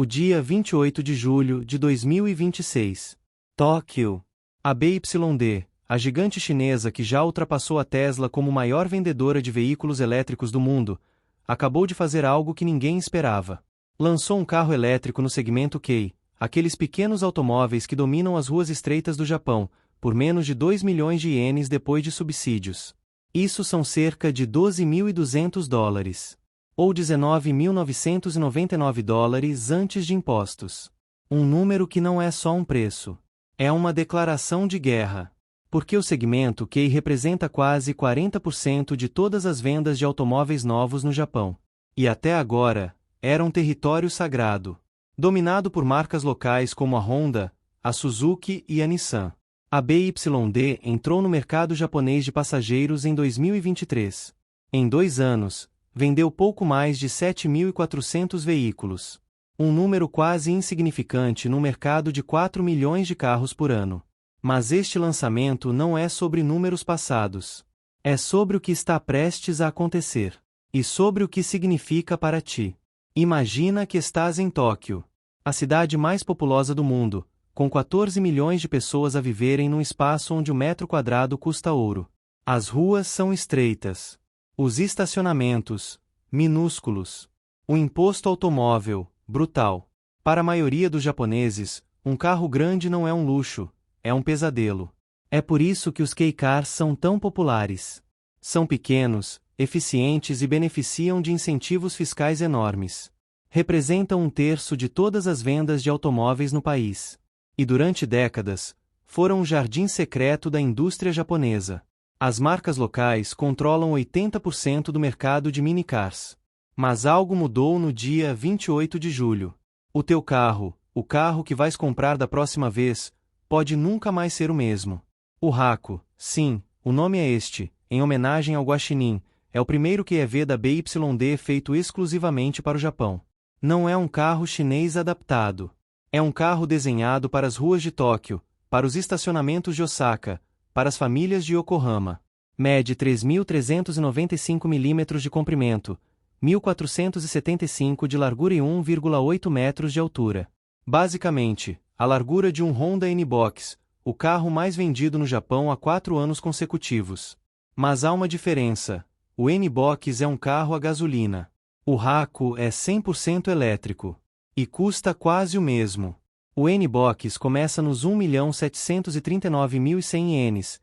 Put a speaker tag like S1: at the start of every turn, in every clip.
S1: O dia 28 de julho de 2026. Tóquio. A BYD, a gigante chinesa que já ultrapassou a Tesla como maior vendedora de veículos elétricos do mundo, acabou de fazer algo que ninguém esperava. Lançou um carro elétrico no segmento Kei, aqueles pequenos automóveis que dominam as ruas estreitas do Japão, por menos de 2 milhões de ienes depois de subsídios. Isso são cerca de $12.200. Ou $19.999 antes de impostos. Um número que não é só um preço. É uma declaração de guerra. Porque o segmento Kei representa quase 40% de todas as vendas de automóveis novos no Japão. E até agora, era um território sagrado. Dominado por marcas locais como a Honda, a Suzuki e a Nissan. A BYD entrou no mercado japonês de passageiros em 2023. Em 2 anos, vendeu pouco mais de 7.400 veículos. Um número quase insignificante no mercado de 4 milhões de carros por ano. Mas este lançamento não é sobre números passados. É sobre o que está prestes a acontecer. E sobre o que significa para ti. Imagina que estás em Tóquio, a cidade mais populosa do mundo, com 14 milhões de pessoas a viverem num espaço onde o metro quadrado custa ouro. As ruas são estreitas. Os estacionamentos, minúsculos. O imposto automóvel, brutal. Para a maioria dos japoneses, um carro grande não é um luxo, é um pesadelo. É por isso que os Kei Cars são tão populares. São pequenos, eficientes e beneficiam de incentivos fiscais enormes. Representam 1/3 de todas as vendas de automóveis no país. E durante décadas, foram um jardim secreto da indústria japonesa. As marcas locais controlam 80% do mercado de minicars. Mas algo mudou no dia 28 de julho. O teu carro, o carro que vais comprar da próxima vez, pode nunca mais ser o mesmo. O Haku, sim, o nome é este, em homenagem ao Guaxinim, é o primeiro QEV da BYD feito exclusivamente para o Japão. Não é um carro chinês adaptado. É um carro desenhado para as ruas de Tóquio, para os estacionamentos de Osaka, para as famílias de Yokohama. Mede 3.395 mm de comprimento, 1.475 de largura e 1,8 metros de altura. Basicamente, a largura de um Honda N-Box, o carro mais vendido no Japão há 4 anos consecutivos. Mas há uma diferença. O N-Box é um carro a gasolina. O Haku é 100% elétrico. E custa quase o mesmo. O N-Box começa nos 1.739.100 ienes,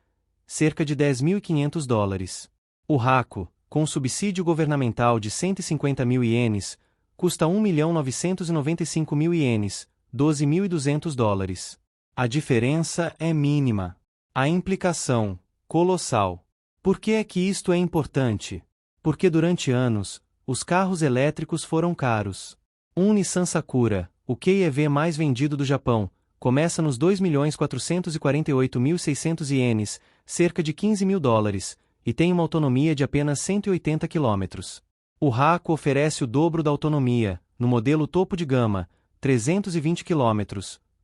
S1: cerca de $10.500. O Haku, com subsídio governamental de 150.000 ienes, custa 1.995.000 ienes, $12.200. A diferença é mínima. A implicação, colossal. Por que é que isto é importante? Porque durante anos, os carros elétricos foram caros. Um Nissan Sakura, o QEV mais vendido do Japão, começa nos 2.448.600 ienes, cerca de $15.000, e tem uma autonomia de apenas 180 km. O Haku oferece o dobro da autonomia, no modelo topo de gama, 320 km,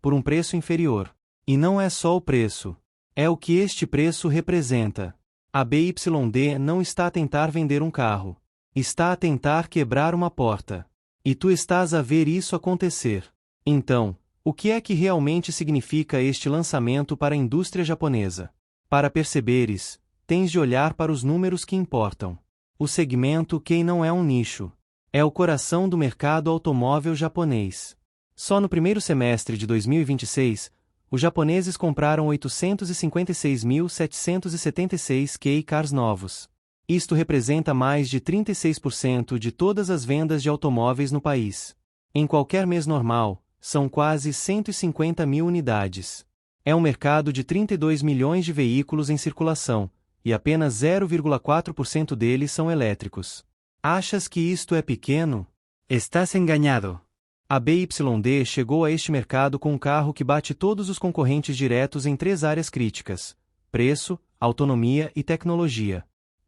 S1: por um preço inferior. E não é só o preço. É o que este preço representa. A BYD não está a tentar vender um carro. Está a tentar quebrar uma porta. E tu estás a ver isso acontecer. Então, o que é que realmente significa este lançamento para a indústria japonesa? Para perceberes, tens de olhar para os números que importam. O segmento Kei não é um nicho. É o coração do mercado automóvel japonês. Só no primeiro semestre de 2026, os japoneses compraram 856.776 Kei Cars novos. Isto representa mais de 36% de todas as vendas de automóveis no país. Em qualquer mês normal, são quase 150.000 unidades. É um mercado de 32 milhões de veículos em circulação, e apenas 0,4% deles são elétricos. Achas que isto é pequeno? Estás enganado. A BYD chegou a este mercado com um carro que bate todos os concorrentes diretos em 3 áreas críticas: preço, autonomia e tecnologia.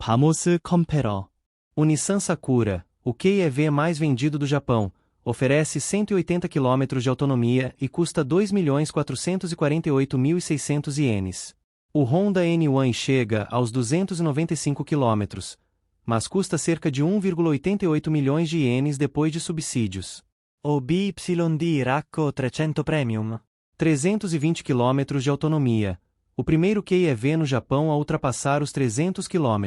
S2: 바모스 컴페러.
S1: O Nissan Sakura, o QEV mais vendido do Japão, oferece 180 km de autonomia e custa 2.448.600 ienes. O Honda N1 chega aos 295 km, mas custa cerca de 1,88 milhões de ienes depois de subsídios.
S2: o BYD Racco 300 Premium.
S1: 320 km de autonomia. O primeiro QEV no Japão a ultrapassar os 300 km.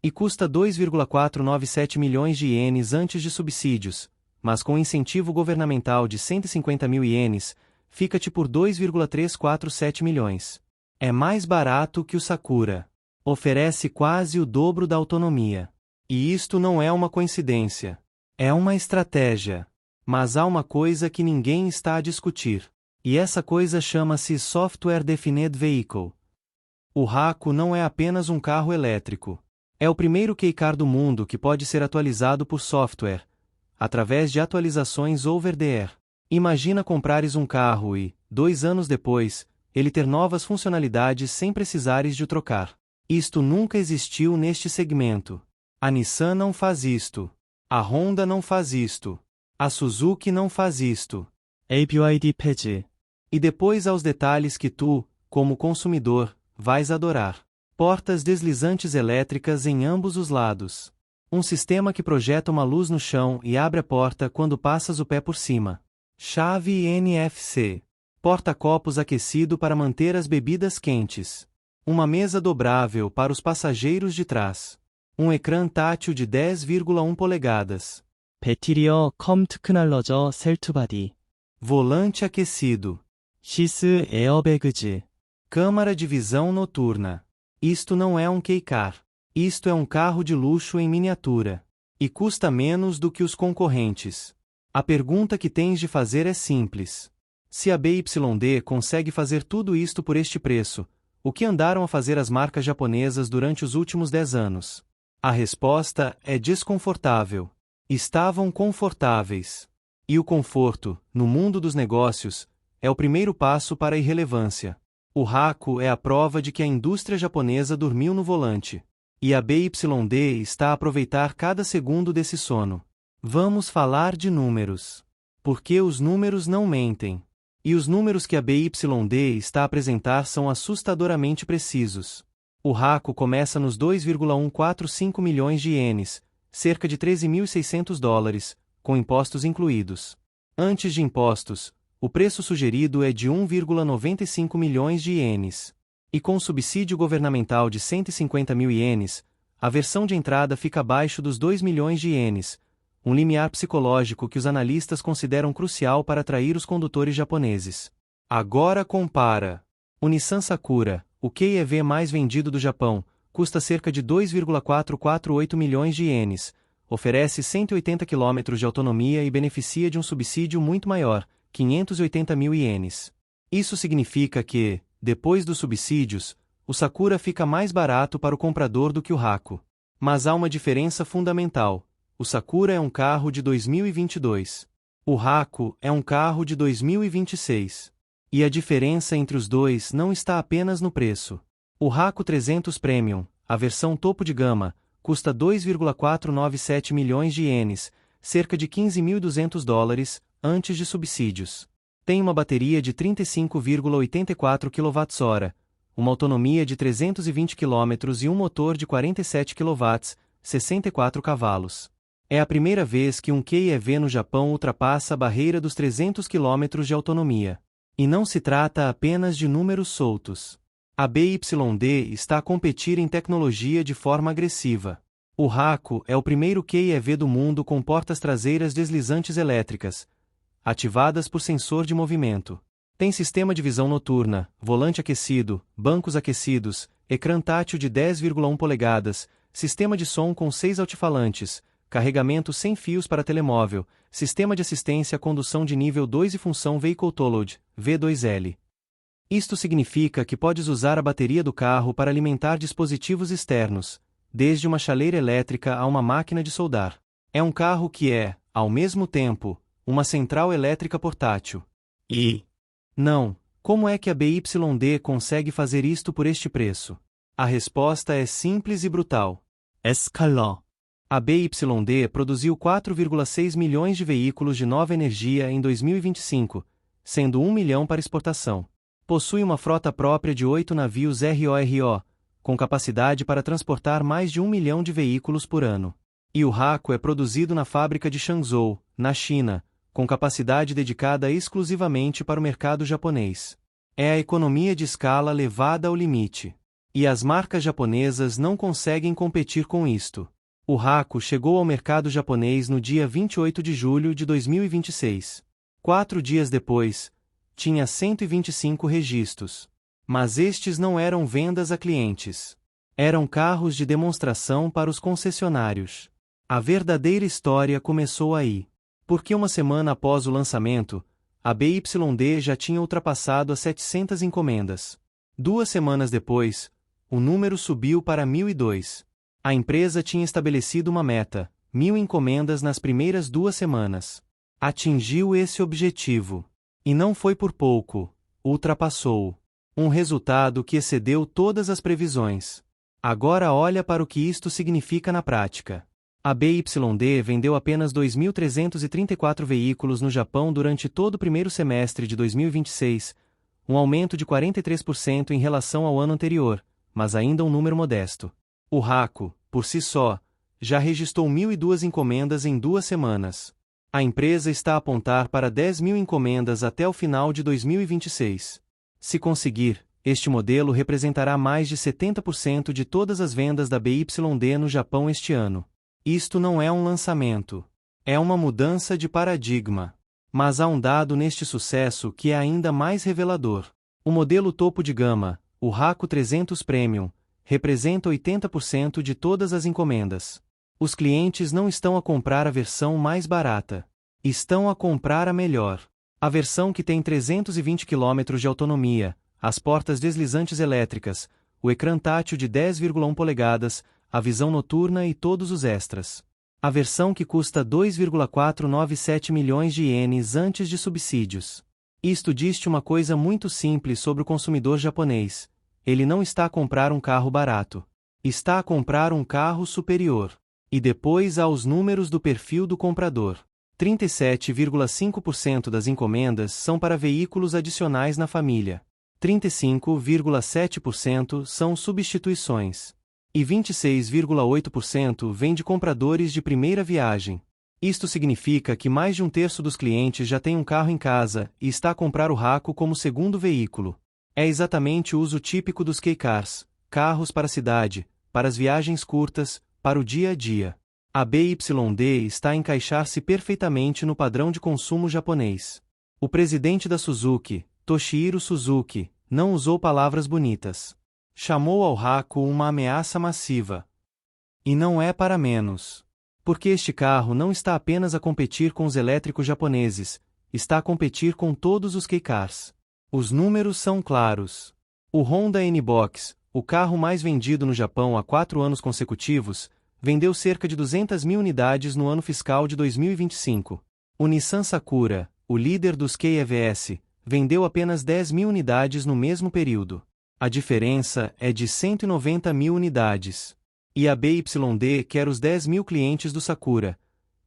S1: E custa 2,497 milhões de ienes antes de subsídios, mas com incentivo governamental de 150 mil ienes, fica-te por 2,347 milhões. É mais barato que o Sakura. Oferece quase o dobro da autonomia. E isto não é uma coincidência. É uma estratégia. Mas há uma coisa que ninguém está a discutir. E essa coisa chama-se Software Defined Vehicle. O Racco não é apenas um carro elétrico. É o primeiro kei-car do mundo que pode ser atualizado por software, através de atualizações over-the-air. Imagina comprares um carro e, 2 anos depois, ele ter novas funcionalidades sem precisares de o trocar. Isto nunca existiu neste segmento. A Nissan não faz isto. A Honda não faz isto. A Suzuki não faz isto.
S2: ABYD 폐지.
S1: E depois aos detalhes que tu, como consumidor, vais adorar. Portas deslizantes elétricas em ambos os lados. Um sistema que projeta uma luz no chão e abre a porta quando passas o pé por cima. Chave NFC. Porta-copos aquecido para manter as bebidas quentes. Uma mesa dobrável para os passageiros de trás. Um ecrã tátil de 10,1 polegadas.
S2: 배티리어 컴 테크놀로저 셀투바디.
S1: Volante aquecido.
S2: 시스 에어배그즈.
S1: Câmara de visão noturna. Isto não é um kei-car. Isto é um carro de luxo em miniatura. E custa menos do que os concorrentes. A pergunta que tens de fazer é simples. Se a BYD consegue fazer tudo isto por este preço, o que andaram a fazer as marcas japonesas durante os últimos 10 anos? A resposta é desconfortável. Estavam confortáveis. E o conforto, no mundo dos negócios, é o primeiro passo para a irrelevância. O Racco é a prova de que a indústria japonesa dormiu no volante. E a BYD está a aproveitar cada segundo desse sono. Vamos falar de números. Porque os números não mentem. E os números que a BYD está a apresentar são assustadoramente precisos. O Racco começa nos 2,145 milhões de ienes, cerca de $13.600, com impostos incluídos. Antes de impostos, o preço sugerido é de 1,95 milhões de ienes. E com subsídio governamental de 150 mil ienes, a versão de entrada fica abaixo dos 2 milhões de ienes, um limiar psicológico que os analistas consideram crucial para atrair os condutores japoneses. Agora compara. O Nissan Sakura, o QEV mais vendido do Japão, custa cerca de 2,448 milhões de ienes, oferece 180 km de autonomia e beneficia de um subsídio muito maior, 580 mil ienes. Isso significa que, depois dos subsídios, o Sakura fica mais barato para o comprador do que o Racco. Mas há uma diferença fundamental. O Sakura é um carro de 2022. O Racco é um carro de 2026. E a diferença entre os dois não está apenas no preço. O Racco 300 Premium, a versão topo de gama, custa 2,497 milhões de ienes, cerca de $15.200, antes de subsídios. Tem uma bateria de 35,84 kWh, uma autonomia de 320 km e um motor de 47 kW, 64 cavalos. É a primeira vez que um QEV no Japão ultrapassa a barreira dos 300 km de autonomia. E não se trata apenas de números soltos. A BYD está a competir em tecnologia de forma agressiva. O Racco é o primeiro QEV do mundo com portas traseiras deslizantes elétricas, ativadas por sensor de movimento. Tem sistema de visão noturna, volante aquecido, bancos aquecidos, ecrã tátil de 10,1 polegadas, sistema de som com 6 altifalantes, carregamento sem fios para telemóvel, sistema de assistência à condução de nível 2 e função Vehicle to Load, V2L. Isto significa que podes usar a bateria do carro para alimentar dispositivos externos, desde uma chaleira elétrica a uma máquina de soldar. É um carro que é, ao mesmo tempo, uma central elétrica portátil. E não, como é que a BYD consegue fazer isto por este preço? A resposta é simples e brutal.
S2: 에스칼러.
S1: A BYD produziu 4,6 milhões de veículos de nova energia em 2025, sendo 1 milhão para exportação. Possui uma frota própria de 8 navios RORO, com capacidade para transportar mais de 1 milhão de veículos por ano. E o Racco é produzido na fábrica de Changzhou, na China, com capacidade dedicada exclusivamente para o mercado japonês. É a economia de escala levada ao limite. E as marcas japonesas não conseguem competir com isto. O Haku chegou ao mercado japonês no dia 28 de julho de 2026. 4 dias depois, tinha 125 registros. Mas estes não eram vendas a clientes. Eram carros de demonstração para os concessionários. A verdadeira história começou aí. Porque uma semana após o lançamento, a BYD já tinha ultrapassado as 700 encomendas. 2 semanas depois, o número subiu para 1.002. A empresa tinha estabelecido uma meta, 1.000 encomendas nas primeiras 2 semanas. Atingiu esse objetivo. E não foi por pouco, ultrapassou. Um resultado que excedeu todas as previsões. Agora olha para o que isto significa na prática. A BYD vendeu apenas 2.334 veículos no Japão durante todo o primeiro semestre de 2026, um aumento de 43% em relação ao ano anterior, mas ainda um número modesto. O Haku, por si só, já registrou 1.002 encomendas em 2 semanas. A empresa está a apontar para 10.000 encomendas até o final de 2026. Se conseguir, este modelo representará mais de 70% de todas as vendas da BYD no Japão este ano. Isto não é um lançamento. É uma mudança de paradigma. Mas há um dado neste sucesso que é ainda mais revelador. O modelo topo de gama, o Haku 300 Premium, representa 80% de todas as encomendas. Os clientes não estão a comprar a versão mais barata. Estão a comprar a melhor. A versão que tem 320 km de autonomia, as portas deslizantes elétricas, o ecrã tátil de 10,1 polegadas, a visão noturna e todos os extras. A versão que custa 2,497 milhões de ienes antes de subsídios. Isto diz-te uma coisa muito simples sobre o consumidor japonês. Ele não está a comprar um carro barato. Está a comprar um carro superior. E depois há os números do perfil do comprador. 37,5% das encomendas são para veículos adicionais na família. 35,7% são substituições. E 26,8% vem de compradores de primeira viagem. Isto significa que mais de 1/3 dos clientes já tem um carro em casa e está a comprar o Haku como segundo veículo. É exatamente o uso típico dos K-Cars, carros para a cidade, para as viagens curtas, para o dia a dia. A BYD está a encaixar-se perfeitamente no padrão de consumo japonês. O presidente da Suzuki, Toshihiro Suzuki, não usou palavras bonitas. Chamou ao Haku uma ameaça massiva. E não é para menos. Porque este carro não está apenas a competir com os elétricos japoneses, está a competir com todos os K-Cars. Os números são claros. O Honda N-Box, o carro mais vendido no Japão há 4 anos consecutivos, vendeu cerca de 200.000 unidades no ano fiscal de 2025. O Nissan Sakura, o líder dos Kei-EVs, vendeu apenas 10.000 unidades no mesmo período. A diferença é de 190.000 unidades. E a BYD quer os 10.000 clientes do Sakura,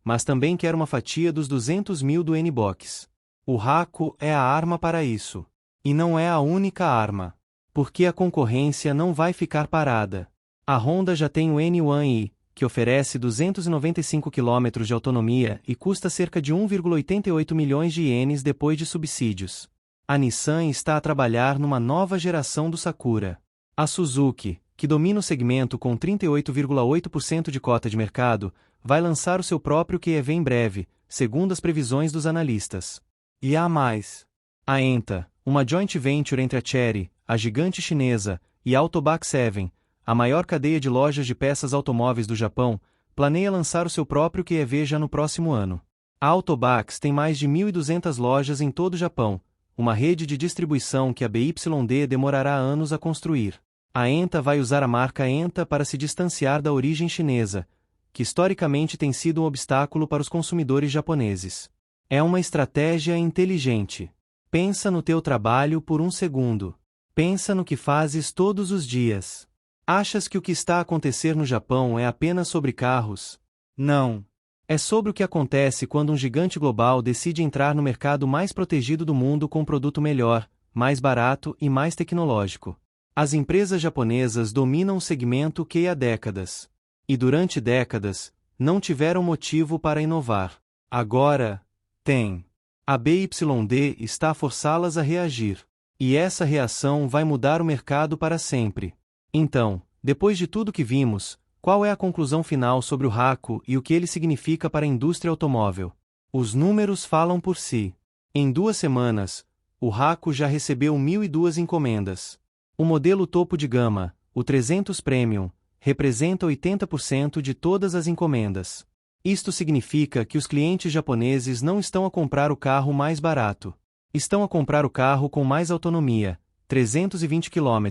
S1: mas também quer uma fatia dos 200.000 do N-Box. O Haku é a arma para isso. E não é a única arma. Porque a concorrência não vai ficar parada. A Honda já tem o N1i, que oferece 295 km de autonomia e custa cerca de 1,88 milhões de ienes depois de subsídios. A Nissan está a trabalhar numa nova geração do Sakura. A Suzuki, que domina o segmento com 38,8% de cota de mercado, vai lançar o seu próprio QEV em breve, segundo as previsões dos analistas. E há mais. A ENTA, uma joint venture entre a Chery, a gigante chinesa, e a Autobac 7, a maior cadeia de lojas de peças automóveis do Japão, planeia lançar o seu próprio QEV já no próximo ano. A Autobac tem mais de 1.200 lojas em todo o Japão, uma rede de distribuição que a BYD demorará anos a construir. A ENTA vai usar a marca ENTA para se distanciar da origem chinesa, que historicamente tem sido um obstáculo para os consumidores japoneses. É uma estratégia inteligente. Pensa no teu trabalho por um segundo. Pensa no que fazes todos os dias. Achas que o que está a acontecer no Japão é apenas sobre carros? Não. É sobre o que acontece quando um gigante global decide entrar no mercado mais protegido do mundo com um produto melhor, mais barato e mais tecnológico. As empresas japonesas dominam o segmento que há décadas. E durante décadas, não tiveram motivo para inovar. Agora, Tem. A BYD está a forçá-las a reagir. E essa reação vai mudar o mercado para sempre. Então, depois de tudo que vimos, qual é a conclusão final sobre o RACO e o que ele significa para a indústria automóvel? Os números falam por si. Em 2 semanas, o RACO já recebeu 1.002 encomendas. O modelo topo de gama, o 300 Premium, representa 80% de todas as encomendas. Isto significa que os clientes japoneses não estão a comprar o carro mais barato. Estão a comprar o carro com mais autonomia, 320 km,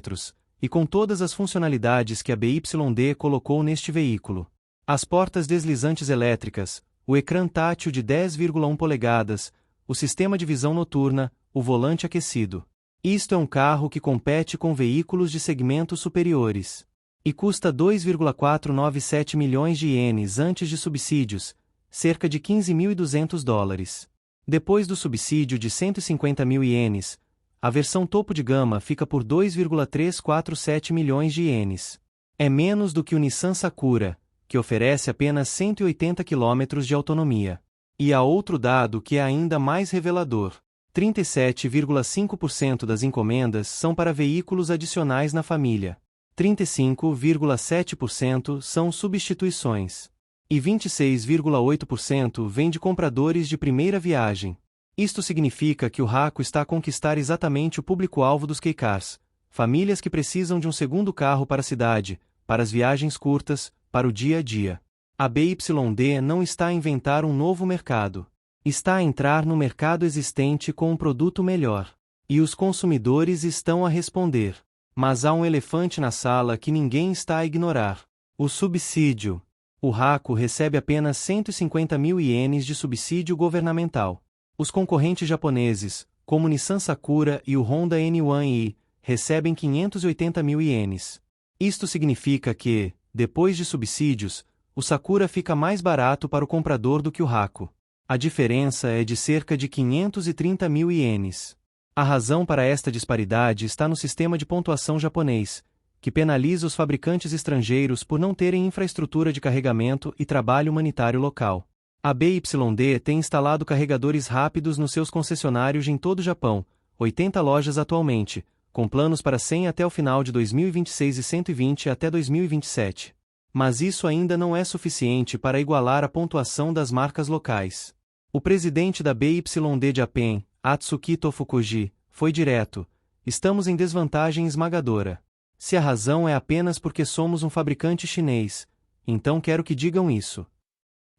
S1: e com todas as funcionalidades que a BYD colocou neste veículo. As portas deslizantes elétricas, o ecrã tátil de 10,1 polegadas, o sistema de visão noturna, o volante aquecido. Isto é um carro que compete com veículos de segmentos superiores. E custa 2,497 milhões de ienes antes de subsídios, cerca de $15.200. Depois do subsídio de 150 mil ienes, a versão topo de gama fica por 2,347 milhões de ienes. É menos do que o Nissan Sakura, que oferece apenas 180 km de autonomia. E há outro dado que é ainda mais revelador. 37,5% das encomendas são para veículos adicionais na família. 35,7% são substituições. E 26,8% vem de compradores de primeira viagem. Isto significa que o RACO está a conquistar exatamente o público-alvo dos K-Cars, famílias que precisam de um segundo carro para a cidade, para as viagens curtas, para o dia a dia. A BYD não está a inventar um novo mercado. Está a entrar no mercado existente com um produto melhor. E os consumidores estão a responder. Mas há um elefante na sala que ninguém está a ignorar. O subsídio. O RACO recebe apenas 150 mil ienes de subsídio governamental. Os concorrentes japoneses, como o Nissan Sakura e o Honda N1i, recebem 580 mil ienes. Isto significa que, depois de subsídios, o Sakura fica mais barato para o comprador do que o RACO. A diferença é de cerca de 530 mil ienes. A razão para esta disparidade está no sistema de pontuação japonês, que penaliza os fabricantes estrangeiros por não terem infraestrutura de carregamento e trabalho humanitário local. A BYD tem instalado carregadores rápidos nos seus concessionários em todo o Japão, 80 lojas atualmente, com planos para 100 até o final de 2026 e 120 até 2027. Mas isso ainda não é suficiente para igualar a pontuação das marcas locais. O presidente da BYD Japan, Atsuhito Fukuji, foi direto: estamos em desvantagem esmagadora. Se a razão é apenas porque somos um fabricante chinês, então quero que digam isso.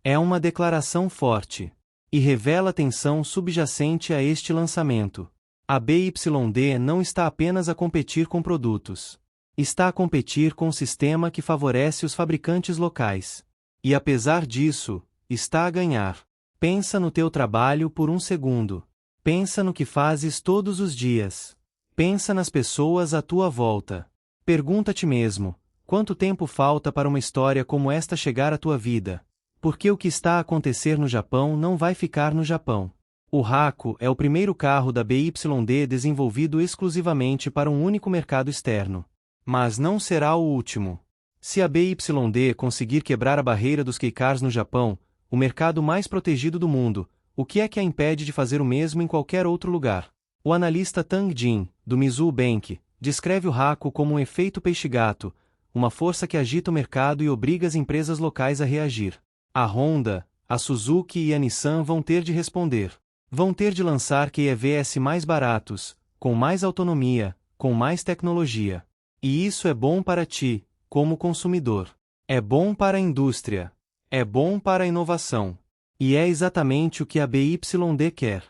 S1: É uma declaração forte. E revela tensão subjacente a este lançamento. A BYD não está apenas a competir com produtos. Está a competir com um sistema que favorece os fabricantes locais. E apesar disso, está a ganhar. Pensa no teu trabalho por um segundo. Pensa no que fazes todos os dias. Pensa nas pessoas à tua volta. Pergunta a ti mesmo, quanto tempo falta para uma história como esta chegar à tua vida? Porque o que está a acontecer no Japão não vai ficar no Japão. O RACO é o primeiro carro da BYD desenvolvido exclusivamente para um único mercado externo. Mas não será o último. Se a BYD conseguir quebrar a barreira dos K-Cars no Japão, o mercado mais protegido do mundo, o que é que a impede de fazer o mesmo em qualquer outro lugar? O analista Tang Jin, do Mizuho Bank, descreve o RACO como um efeito peixe-gato, uma força que agita o mercado e obriga as empresas locais a reagir. A Honda, a Suzuki e a Nissan vão ter de responder. Vão ter de lançar QEVs mais baratos, com mais autonomia, com mais tecnologia. E isso é bom para ti, como consumidor. É bom para a indústria. É bom para a inovação. E é exatamente o que a BYD quer.